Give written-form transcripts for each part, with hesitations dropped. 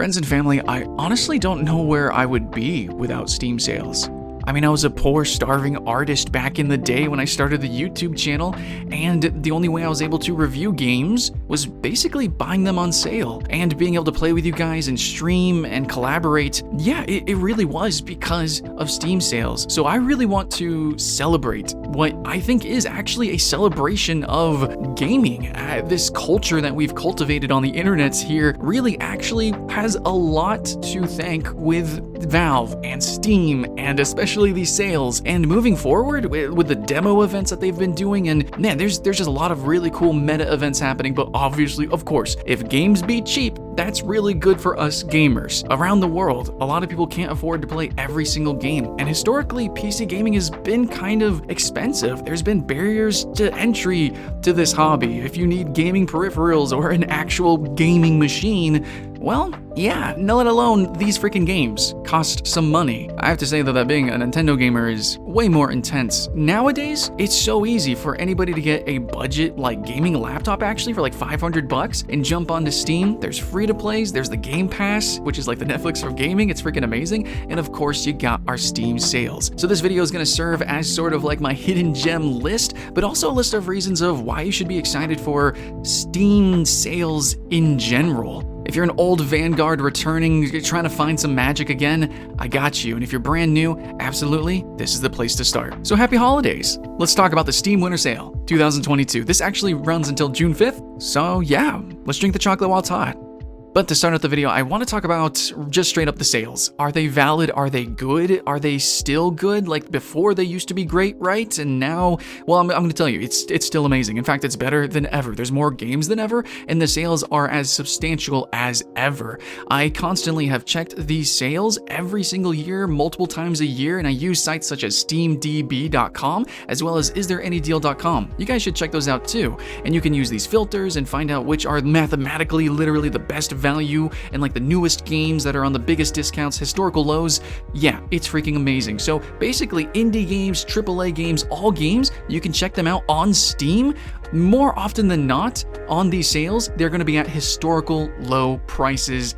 Friends and family, I honestly don't know where I would be without Steam sales. I mean, I was a poor, starving artist back in the day when I started the YouTube channel, and the only way I was able to review games was basically buying them on sale and being able to play with you guys and stream and collaborate. Yeah, it really was because of Steam sales. So I really want to celebrate what I think is actually a celebration of gaming. This culture that we've cultivated on the internet here really actually has a lot to thank with Valve and Steam, and especially these sales. And moving forward with the demo events that they've been doing, and man, there's just a lot of really cool meta events happening. But obviously, of course, if games be cheap, that's really good for us gamers. Around the world, a lot of people can't afford to play every single game, and historically, PC gaming has been kind of expensive. There's been barriers to entry to this hobby. If you need gaming peripherals or an actual gaming machine, well, yeah, no, let alone these freaking games cost some money. I have to say though that being a Nintendo gamer is way more intense. Nowadays, it's so easy for anybody to get a budget like gaming laptop actually for like $500 and jump onto Steam. There's free to plays, there's the Game Pass, which is like the Netflix for gaming. It's freaking amazing. And of course, you got our Steam sales. So this video is gonna serve as sort of like my hidden gem list, but also a list of reasons of why you should be excited for Steam sales in general. If you're an old Vanguard returning, you're trying to find some magic again, I got you. And if you're brand new, absolutely, this is the place to start. So happy holidays. Let's talk about the Steam Winter Sale 2022. This actually runs until June 5th. So yeah, let's drink the chocolate while it's hot. But to start out the video, I want to talk about just straight up the sales. Are they valid? Are they good? Are they still good? Like before they used to be great, right? And now, well, I'm going to tell you, it's still amazing. In fact, it's better than ever. There's more games than ever, and the sales are as substantial as ever. I constantly have checked these sales every single year, multiple times a year, and I use sites such as SteamDB.com, as well as IsThereAnyDeal.com. You guys should check those out too. And you can use these filters and find out which are mathematically, literally the best value and like the newest games that are on the biggest discounts, historical lows. Yeah, it's freaking amazing. So basically indie games, AAA games, all games, you can check them out on Steam. More often than not, on these sales, they're going to be at historical low prices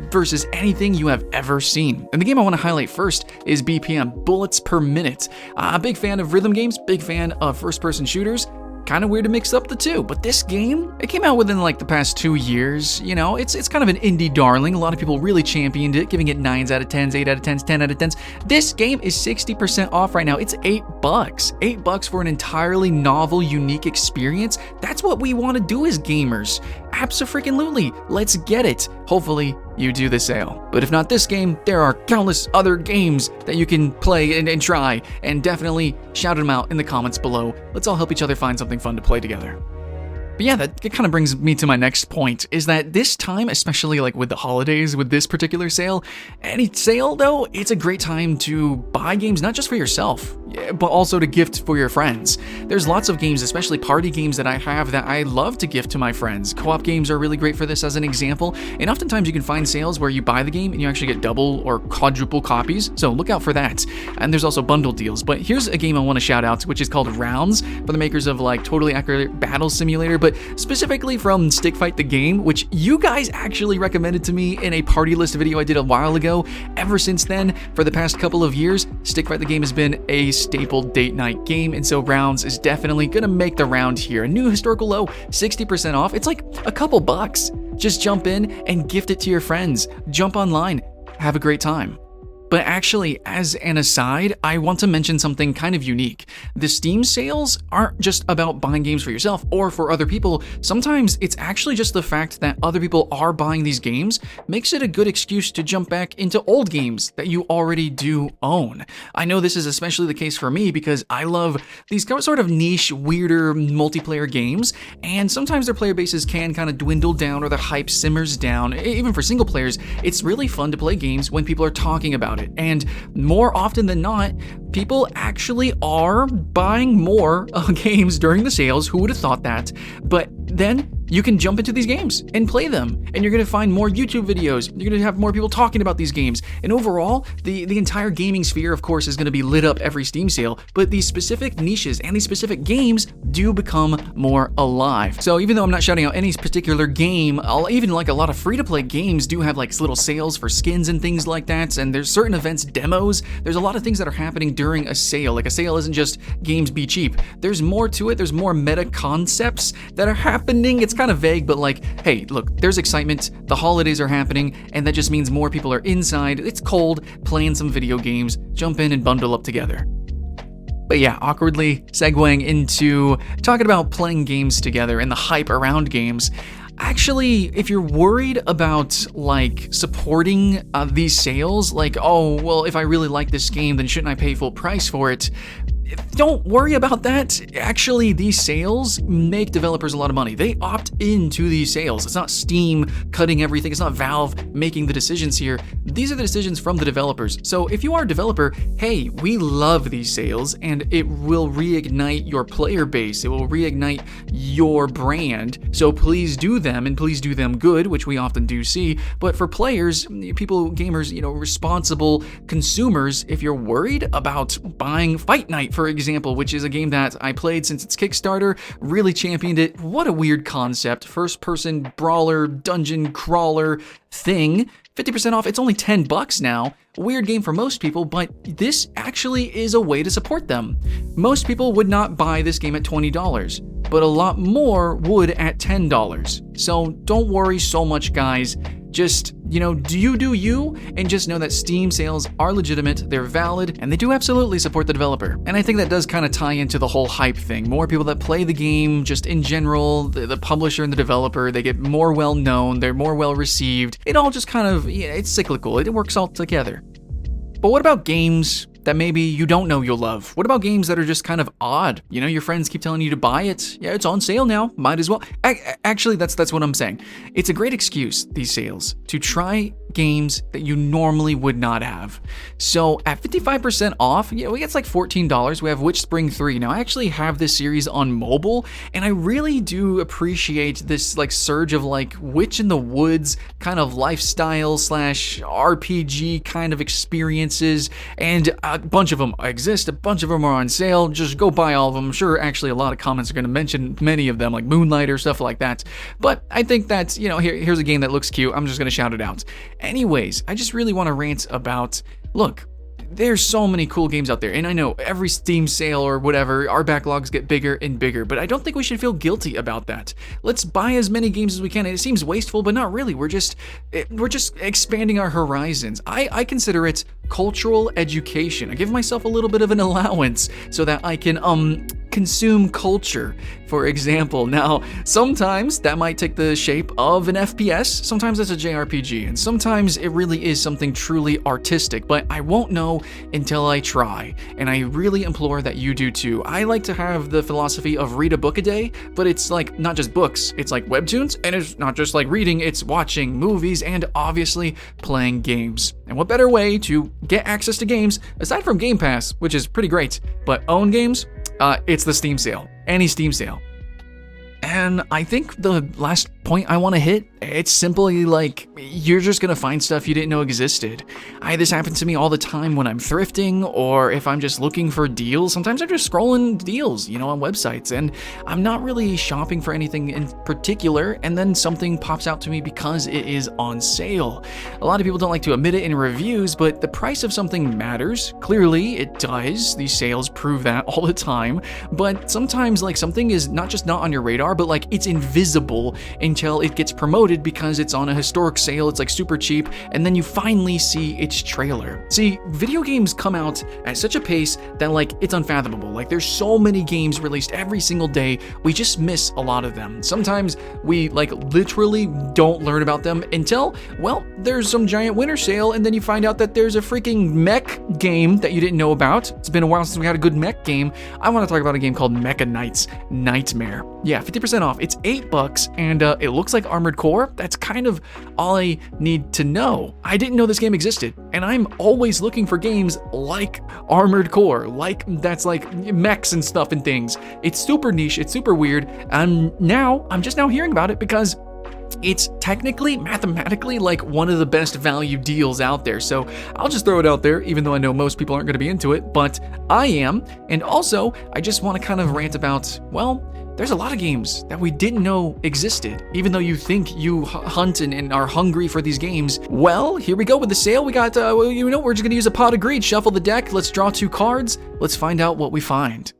versus anything you have ever seen. And the game I want to highlight first is BPM, Bullets Per Minute. A big fan of rhythm games, big fan of first-person shooters. Kind of weird to mix up the two, but this game, it came out within like the past 2 years. You know, it's kind of an indie darling. A lot of people really championed it, giving it 9s out of 10s, 8 out of 10s, 10 out of 10s. This game is 60% off right now. It's $8. $8 for an entirely novel, unique experience. That's what we want to do as gamers. Abso-freaking-lutely. Let's get it. Hopefully, you do the sale. But if not this game, there are countless other games that you can play and try, and definitely shout them out in the comments below. Let's all help each other find something fun to play together. But yeah, that kind of brings me to my next point, is that this time, especially like with the holidays, with this particular sale, any sale though, it's a great time to buy games, not just for yourself, but also to gift for your friends. There's lots of games, especially party games that I have that I love to gift to my friends. Co-op games are really great for this as an example, and oftentimes you can find sales where you buy the game and you actually get double or quadruple copies, so look out for that. And there's also bundle deals, but here's a game I want to shout out, which is called Rounds, for the makers of like Totally Accurate Battle Simulator, but specifically from Stick Fight the Game, which you guys actually recommended to me in a party list video I did a while ago. Ever since then, for the past couple of years, Stick Fight the Game has been a staple date night game, and so Rounds is definitely gonna make the round here. A new historical low, 60% off. It's like a couple bucks. Just jump in and gift it to your friends. Jump online, have a great time. But actually, as an aside, I want to mention something kind of unique. The Steam sales aren't just about buying games for yourself or for other people. Sometimes it's actually just the fact that other people are buying these games makes it a good excuse to jump back into old games that you already do own. I know this is especially the case for me because I love these sort of niche, weirder multiplayer games, and sometimes their player bases can kind of dwindle down or the hype simmers down. Even for single players, it's really fun to play games when people are talking about it. And more often than not, people actually are buying more games during the sales. Who would have thought that? But then you can jump into these games and play them, and you're going to find more YouTube videos. You're going to have more people talking about these games, and overall, the entire gaming sphere, of course, is going to be lit up every Steam sale, but these specific niches and these specific games do become more alive. So even though I'm not shouting out any particular game, even like a lot of free-to-play games do have like little sales for skins and things like that, and there's certain events, demos, there's a lot of things that are happening during a sale. Like a sale isn't just games be cheap. There's more to it. There's more meta concepts that are happening. It's kind of vague, but like, hey, look, there's excitement. The holidays are happening, and that just means more people are inside. It's cold, playing some video games. Jump in and bundle up together. But yeah, awkwardly segueing into talking about playing games together and the hype around games. Actually, if you're worried about like supporting these sales, like, oh, well, if I really like this game, then shouldn't I pay full price for it? Don't worry about that. Actually, these sales make developers a lot of money. They opt into these sales. It's not Steam cutting everything. It's not Valve making the decisions here. These are the decisions from the developers. So if you are a developer, hey, we love these sales, and it will reignite your player base. It will reignite your brand. So please do them, and please do them good, which we often do see. But for players, people, gamers, responsible consumers, if you're worried about buying Fight Night, for example, which is a game that I played since its Kickstarter, really championed it. What a weird concept. First-person brawler, dungeon crawler thing. 50% off. It's only $10 now. Weird game for most people, but this actually is a way to support them. Most people would not buy this game at $20, but a lot more would at $10. So don't worry so much, guys. Just, do you, and just know that Steam sales are legitimate, they're valid, and they do absolutely support the developer. And I think that does kind of tie into the whole hype thing. More people that play the game, just in general, the publisher and the developer, they get more well known, they're more well received. It all just kind of, it's cyclical, it works all together. But what about games that maybe you don't know you'll love? What about games that are just kind of odd? Your friends keep telling you to buy it. Yeah, it's on sale now. Might as well. Actually, that's what I'm saying. It's a great excuse, these sales, to try games that you normally would not have. So at 55% off, it's like $14. We have Witch Spring 3. Now, I actually have this series on mobile, and I really do appreciate this like surge of like Witch in the Woods kind of lifestyle / RPG kind of experiences, and a bunch of them exist, a bunch of them are on sale. Just go buy all of them. I'm sure actually a lot of comments are going to mention many of them, like Moonlighter, stuff like that. But I think that, here's a game that looks cute. I'm just going to shout it out. Anyways, I just really want to rant about, look, there's so many cool games out there, and I know every Steam sale or whatever, our backlogs get bigger and bigger, but I don't think we should feel guilty about that. Let's buy as many games as we can, and it seems wasteful, but not really. We're just expanding our horizons. I consider it cultural education. I give myself a little bit of an allowance so that I can consume culture, for example. Now, sometimes that might take the shape of an FPS, sometimes it's a JRPG, and sometimes it really is something truly artistic, but I won't know until I try, and I really implore that you do too. I like to have the philosophy of read a book a day, but it's like not just books, it's like webtoons, and it's not just like reading, it's watching movies and obviously playing games. And what better way to get access to games, aside from Game Pass, which is pretty great, but own games? It's the Steam sale, any Steam sale. And I think the last point I want to hit, it's simply like, you're just going to find stuff you didn't know existed. This happens to me all the time when I'm thrifting, or if I'm just looking for deals. Sometimes I'm just scrolling deals, on websites, and I'm not really shopping for anything in particular, and then something pops out to me because it is on sale. A lot of people don't like to admit it in reviews, but the price of something matters. Clearly, it does. These sales prove that all the time. But sometimes, like, something is not just not on your radar, but like it's invisible until it gets promoted because it's on a historic sale, it's like super cheap, and then you finally see its trailer. See, video games come out at such a pace that like it's unfathomable. Like there's so many games released every single day, we just miss a lot of them. Sometimes we like literally don't learn about them until, well, there's some giant winter sale, and then you find out that there's a freaking mech game that you didn't know about. It's been a while since we had a good mech game. I want to talk about a game called Mecha Knight's Nightmare. Yeah, 50% off. It's $8, and it looks like Armored Core. That's kind of all I need to know. I didn't know this game existed, and I'm always looking for games like Armored Core, that's like mechs and stuff and things. It's super niche, it's super weird, and now I'm just now hearing about it because it's technically, mathematically, like one of the best value deals out there. So I'll just throw it out there, even though I know most people aren't going to be into it, but I am. And also, I just want to kind of rant about, well, there's a lot of games that we didn't know existed, even though you think you hunt and are hungry for these games. Well, here we go with the sale. We got, we're just going to use a pot of greed, shuffle the deck, let's draw 2 cards, let's find out what we find.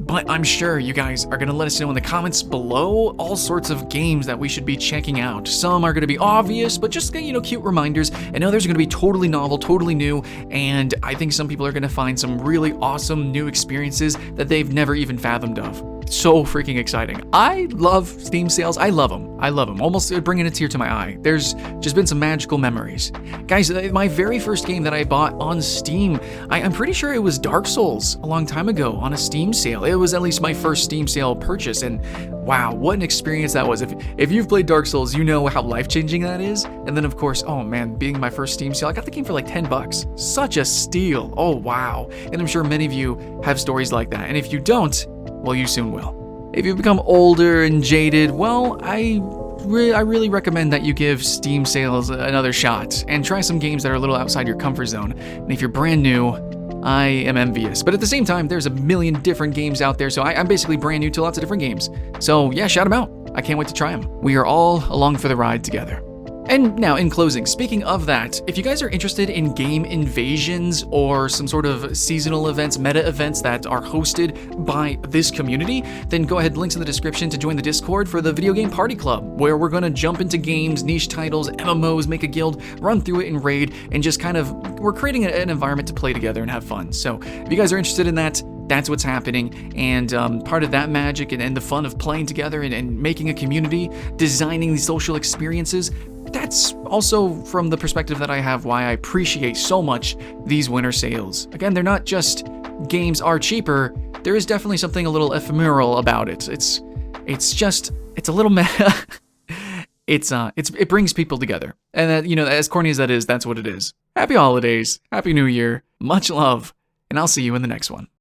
But I'm sure you guys are going to let us know in the comments below all sorts of games that we should be checking out. Some are going to be obvious, but just, cute reminders. And others are going to be totally novel, totally new. And I think some people are going to find some really awesome new experiences that they've never even fathomed of. So freaking exciting. I love Steam sales. I love them. Almost bringing a tear to my eye. There's just been some magical memories. Guys, my very first game that I bought on Steam, I'm pretty sure it was Dark Souls a long time ago on a Steam sale. It was at least my first Steam sale purchase, and wow, what an experience that was. If you've played Dark Souls, you know how life-changing that is. And then of course, oh man, being my first Steam sale, I got the game for like $10. Such a steal. Oh wow. And I'm sure many of you have stories like that. And if you don't, well, you soon will. If you've become older and jaded, well, I really recommend that you give Steam sales another shot and try some games that are a little outside your comfort zone. And if you're brand new, I am envious. But at the same time, there's a million different games out there, so I'm basically brand new to lots of different games. So yeah, shout them out. I can't wait to try them. We are all along for the ride together. And now, in closing, speaking of that, if you guys are interested in game invasions or some sort of seasonal events, meta events that are hosted by this community, then go ahead, links in the description to join the Discord for the Video Game Party Club, where we're going to jump into games, niche titles, MMOs, make a guild, run through it and raid, and just we're creating an environment to play together and have fun. So if you guys are interested in that, that's what's happening, and part of that magic and the fun of playing together and making a community, designing these social experiences, that's also from the perspective that I have why I appreciate so much these winter sales. Again, they're not just games are cheaper, there is definitely something a little ephemeral about it. It's a little meta. It brings people together. And that, as corny as that is, that's what it is. Happy holidays, happy new year, much love, and I'll see you in the next one.